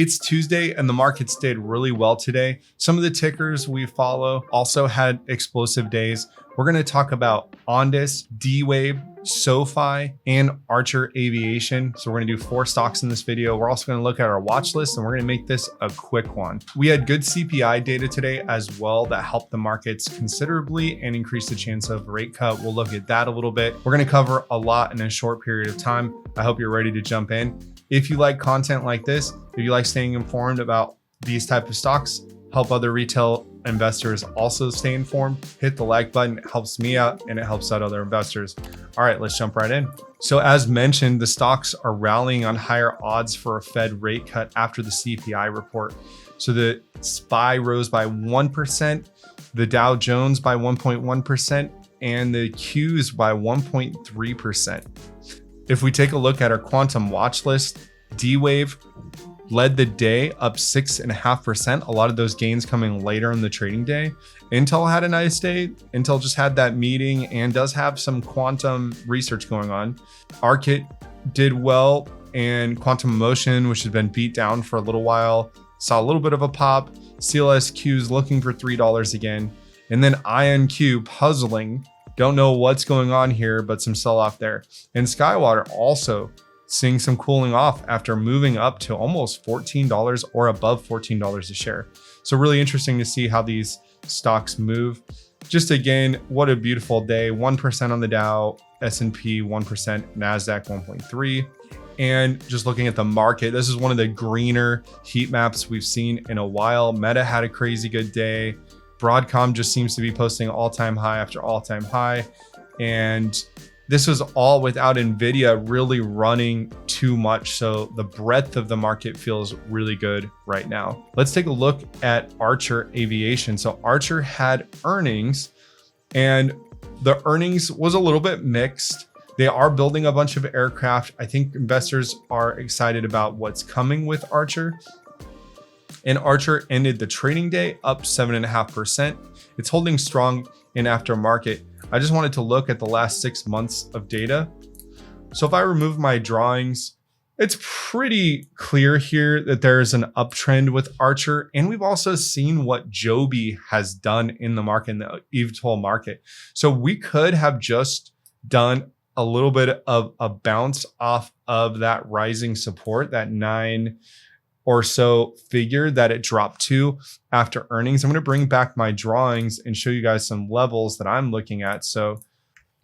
It's Tuesday and the markets did really well today. Some of the tickers we follow also had explosive days. We're going to talk about Ondas, D-Wave, SoFi, and ARKit Aviation. So we're going to do 4 stocks in this video. We're also going to look at our watch list and we're going to make this a quick one. We had good CPI data today as well that helped the markets considerably and increased the chance of rate cut. We'll look at that a little bit. We're going to cover a lot in a short period of time. I hope you're ready to jump in. If you like content like this, if you like staying informed about these type of stocks, help other retail investors also stay informed, hit the like button. It helps me out and it helps out other investors. All right, let's jump right in. So as mentioned, the stocks are rallying on higher odds for a Fed rate cut after the CPI report. So the SPY rose by 1%, the Dow Jones by 1.1%, and the Qs by 1.3%. If we take a look at our quantum watch list, D-Wave led the day up 6.5%. A lot of those gains coming later in the trading day. Intel had a nice day. Intel just had that meeting and does have some quantum research going on. ARKit did well, and Quantum Motion, which had been beat down for a little while, saw a little bit of a pop. CLSQ's looking for $3 again. And then INQ puzzling. Don't know what's going on here, but some sell off there. And Skywater also seeing some cooling off after moving up to almost $14 or above $14 a share. So really interesting to see how these stocks move. Just again, what a beautiful day. 1% on the Dow, S&P 1%, Nasdaq 1.3. And just looking at the market, this is one of the greener heat maps we've seen in a while. Meta had a crazy good day. Broadcom just seems to be posting all-time high after all-time high. And this was all without Nvidia really running too much. So the breadth of the market feels really good right now. Let's take a look at ARKit Aviation. So ARKit had earnings and the earnings was a little bit mixed. They are building a bunch of aircraft. I think investors are excited about what's coming with ARKit. And ARKit ended the trading day up 7.5%. It's holding strong in aftermarket. I just wanted to look at the last 6 months of data. So if I remove my drawings, it's pretty clear here that there's an uptrend with ARKit. And we've also seen what Joby has done in the market, in the EVToL market. So we could have just done a little bit of a bounce off of that rising support, that 9 or so figure that it dropped to after earnings. I'm going to bring back my drawings and show you guys some levels that I'm looking at. So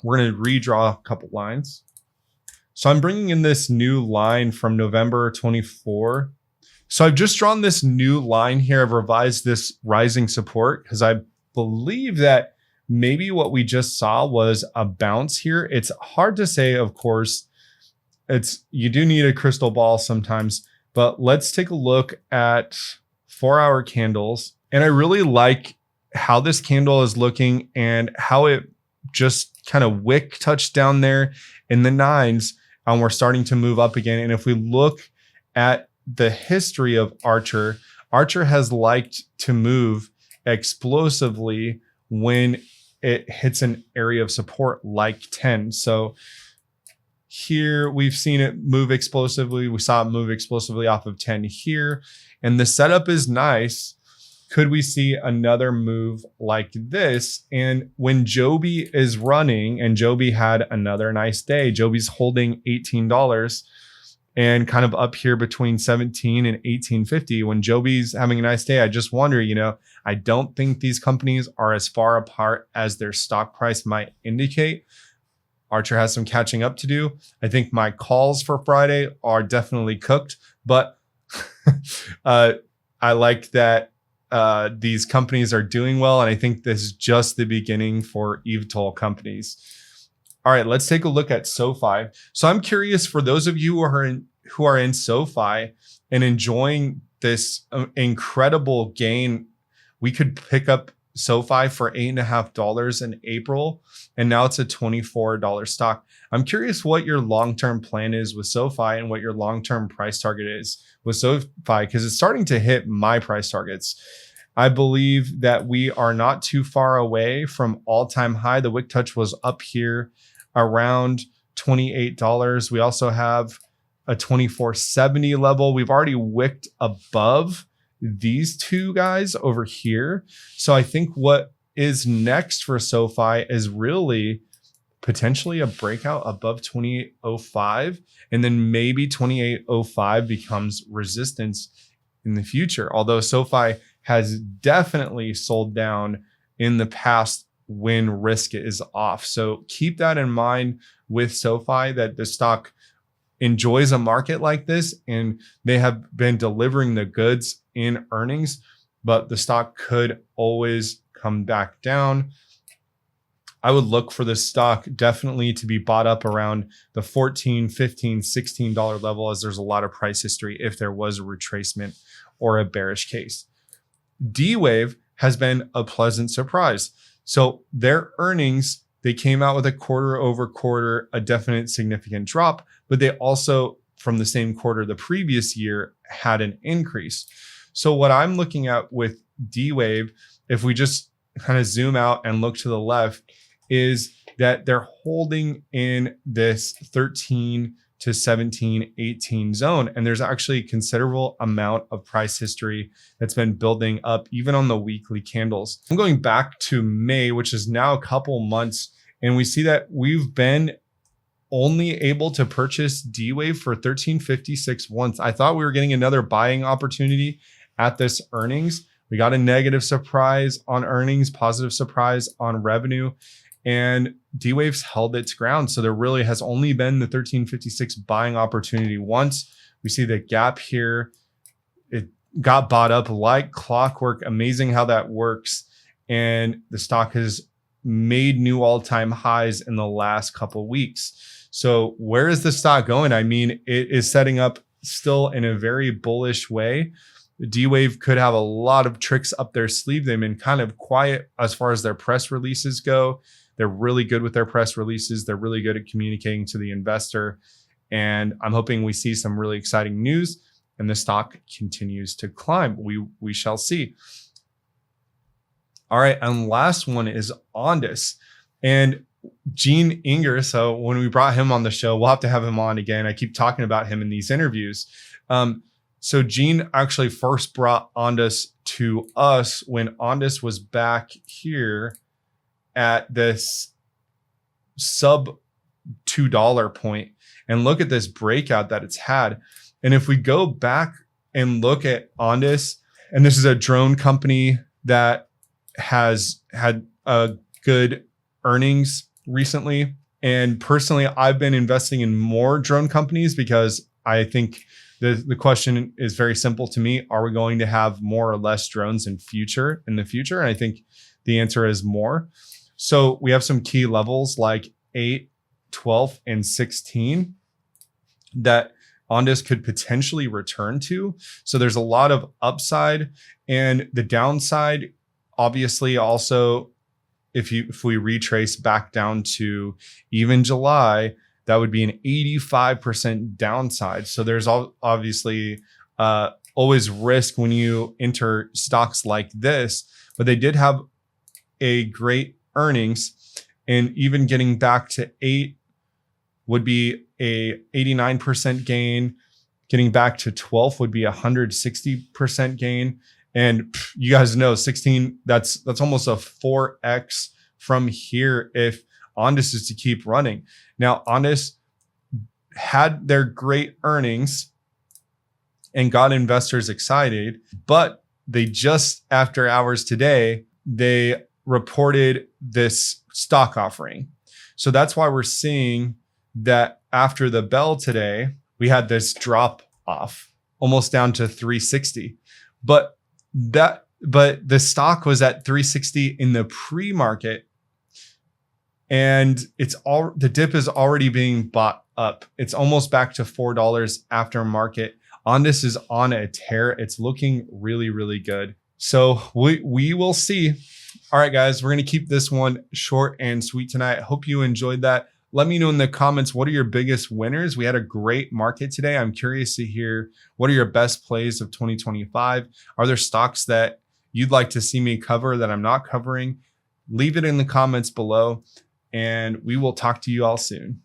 we're going to redraw a couple lines. So I'm bringing in this new line from November 24. So I've just drawn this new line here. I've revised this rising support because I believe that maybe what we just saw was a bounce here. It's hard to say, of course. You do need a crystal ball sometimes. But let's take a look at 4-hour candles. And I really like how this candle is looking and how it just kind of wick touched down there in the 9s. And we're starting to move up again. And if we look at the history of ARKit, ARKit has liked to move explosively when it hits an area of support like 10. So here we've seen it move explosively. We saw it move explosively off of 10 here. And the setup is nice. Could we see another move like this? And when Joby is running, and Joby had another nice day, Joby's holding $18 and kind of up here between 17 and 18.50. When Joby's having a nice day, I just wonder, I don't think these companies are as far apart as their stock price might indicate. ARKit has some catching up to do. I think my calls for Friday are definitely cooked, but I like that these companies are doing well. And I think this is just the beginning for EVToL companies. All right, let's take a look at SoFi. So I'm curious, for those of you who are in SoFi and enjoying this incredible gain, we could pick up SoFi for $8.50 in April, and now it's a $24 stock. I'm curious what your long-term plan is with SoFi and what your long-term price target is with SoFi, because it's starting to hit my price targets. I believe that we are not too far away from all-time high. The wick touch was up here around $28. We also have a 2470 level. We've already wicked above these two guys over here. So I think what is next for SoFi is really potentially a breakout above 2805, and then maybe 2805 becomes resistance in the future. Although SoFi has definitely sold down in the past when risk is off. So keep that in mind with SoFi, that the stock enjoys a market like this, and they have been delivering the goods in earnings, but the stock could always come back down. I would look for this stock definitely to be bought up around the $14, $15, $16 level, as there's a lot of price history if there was a retracement or a bearish case. D-Wave has been a pleasant surprise. So their earnings, they came out with a quarter over quarter, a definite significant drop, but they also, from the same quarter the previous year, had an increase. So what I'm looking at with D-Wave, if we just kind of zoom out and look to the left, is that they're holding in this 13 to 17, 18 zone. And there's actually a considerable amount of price history that's been building up even on the weekly candles. I'm going back to May, which is now a couple months, and we see that we've been only able to purchase D-Wave for 1356 once. I thought we were getting another buying opportunity at this earnings. We got a negative surprise on earnings, positive surprise on revenue, and D-Wave's held its ground. So there really has only been the 1356 buying opportunity once. We see the gap here. It got bought up like clockwork. Amazing how that works. And the stock has made new all-time highs in the last couple of weeks. So where is the stock going? I mean, it is setting up still in a very bullish way. D-Wave could have a lot of tricks up their sleeve. They've been kind of quiet as far as their press releases go. They're really good with their press releases. They're really good at communicating to the investor. And I'm hoping we see some really exciting news and the stock continues to climb. We shall see. All right, and last one is Ondas. And Gene Inger, so when we brought him on the show, we'll have to have him on again. I keep talking about him in these interviews. So Gene actually first brought Ondas to us when Ondas was back here at this sub $2 point. And look at this breakout that it's had. And if we go back and look at Ondas, and this is a drone company that has had a good earnings recently. And personally, I've been investing in more drone companies because I think the question is very simple to me. Are we going to have more or less drones in the future? And I think the answer is more. So we have some key levels like 8, 12, and 16 that Ondas could potentially return to. So there's a lot of upside, and the downside, obviously, also, if we retrace back down to even July, that would be an 85% downside. So there's obviously always risk when you enter stocks like this, but they did have a great earnings, and even getting back to 8 would be a 89% gain. Getting back to 12 would be 160% gain. And you guys know 16, that's almost a 4x from here if Ondas is to keep running. Now, Ondas had their great earnings and got investors excited, but they just, after hours today, they reported this stock offering. So that's why we're seeing that after the bell today, we had this drop off almost down to 360. But the stock was at 360 in the pre-market, and the dip is already being bought up. It's almost back to $4 after market. Ondas is on a tear. It's looking really, really good. So we will see. All right, guys, we're going to keep this one short and sweet tonight. Hope you enjoyed that. Let me know in the comments, what are your biggest winners? We had a great market today. I'm curious to hear, what are your best plays of 2025? Are there stocks that you'd like to see me cover that I'm not covering? Leave it in the comments below, and we will talk to you all soon.